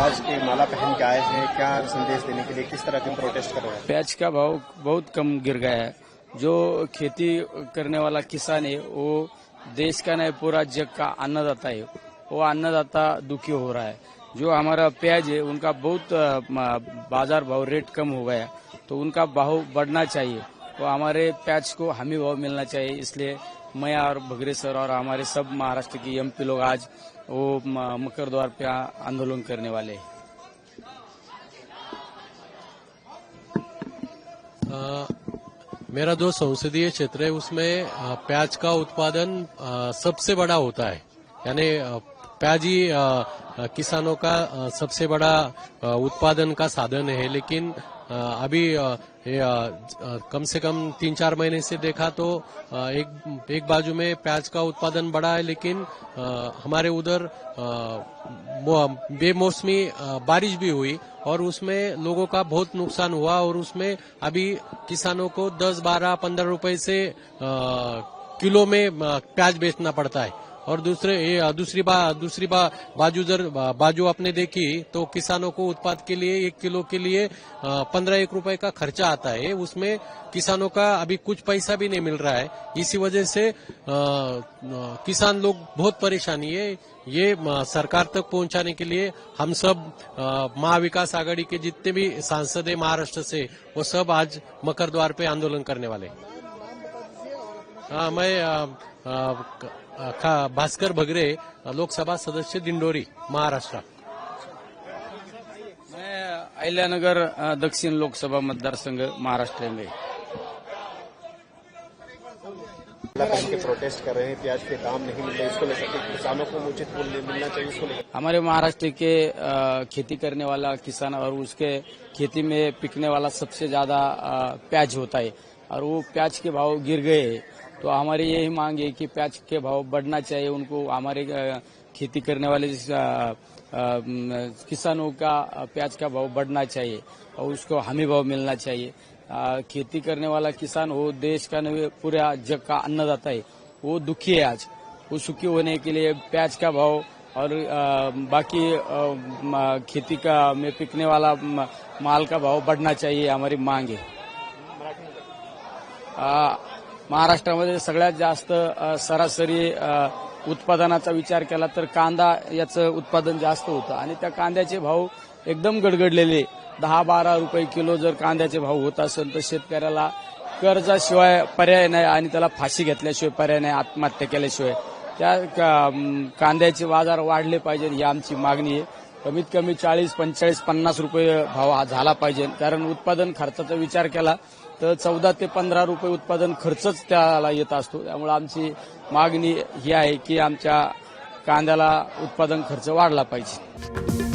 प्याज की माला पहन के आए हैं, क्या संदेश देने के लिए, किस तरह के प्रोटेस्ट कर रहे हैं? प्याज का भाव बहुत कम गिर गया है। जो खेती करने वाला किसान है वो देश का नहीं पूरा जग का अन्नदाता है, वो अन्नदाता दुखी हो रहा है। जो हमारा प्याज है उनका बहुत बाजार भाव रेट कम हो गया, तो उनका भाव बढ़ना चाहिए। तो हमारे प्याज को हमी भाव मिलना चाहिए। इसलिए मैं और भगरे सर और हमारे सब महाराष्ट्र के एमपी लोग आज वो मकर द्वार पे आंदोलन करने वाले हैं। मेरा जो संसदीय क्षेत्र है उसमें प्याज का उत्पादन सबसे बड़ा होता है, यानी प्याज ही किसानों का सबसे बड़ा उत्पादन का साधन है। लेकिन अभी कम से कम 3-4 महीने से देखा तो एक बाजू में प्याज का उत्पादन बढ़ा है, लेकिन हमारे उधर बेमौसमी बारिश भी हुई और उसमें लोगों का बहुत नुकसान हुआ और उसमें अभी किसानों को 10, 12, 15 रुपए से किलो में प्याज बेचना पड़ता है। और दूसरी बाजू आपने देखी तो किसानों को उत्पाद के लिए 1 किलो के लिए 15-1 रुपए का खर्चा आता है। उसमें किसानों का अभी कुछ पैसा भी नहीं मिल रहा है। इसी वजह से किसान लोग बहुत परेशानी है। ये सरकार तक पहुंचाने के लिए हम सब महाविकास आघाड़ी के जितने भी सांसद है महाराष्ट्र से, वो सब आज मकर द्वार पे आंदोलन करने वाले। मैं भास्कर भगरे, लोकसभा सदस्य दिंडोरी, महाराष्ट्र। मैं अहिल्यानगर दक्षिण लोकसभा मतदारसंघ महाराष्ट्र में। माला पहन के प्रोटेस्ट कर रहे हैं, प्याज के दाम नहीं मिल रहे, इसको लेकर किसानों को उचित मूल्य मिलना चाहिए, इसको लेकर हमारे महाराष्ट्र के खेती करने वाला किसान और उसके खेती में पिकने वाला सबसे ज्यादा प्याज होता है और वो प्याज के भाव गिर गए। तो हमारी यही मांग है कि प्याज के भाव बढ़ना चाहिए। उनको हमारे खेती करने वाले किसानों का प्याज का भाव बढ़ना चाहिए और उसको हमी भाव मिलना चाहिए। खेती करने वाला किसान वो देश का नहीं पूरा जग का अन्नदाता है, वो दुखी है आज। वो सुखी होने के लिए प्याज का भाव और बाकी खेती का में पिकने वाला माल का भाव बढ़ना चाहिए, हमारी मांग है। महाराष्ट्रामध्ये सगळ्यात जास्त सरासरी उत्पादनाचा विचार केला तर कांदा याचं उत्पादन जास्त होतं आणि त्या कांद्याचे भाव एकदम गडगडलेले। 10-12 रुपये किलो जर कांद्याचे भाव होत असेल तर शेतकऱ्याला कर्जाशिवाय पर्याय नाही आणि त्याला फाशी घेतल्याशिवाय पर्याय नाही, आत्महत्या केल्याशिवाय। त्या कांद्याचे बाजार वाढले पाहिजे ही आमची मागणी आहे। कमीत कमी 40, 45, 50 रुपये भाव झाला पाहिजे, कारण उत्पादन खर्चाचा विचार केला तर 14 ते 15 रुपये उत्पादन खर्चच त्याला येत असतो। त्यामुळे आमची मागणी ही आहे की आमच्या कांद्याला उत्पादन खर्च वाढला पाहिजे।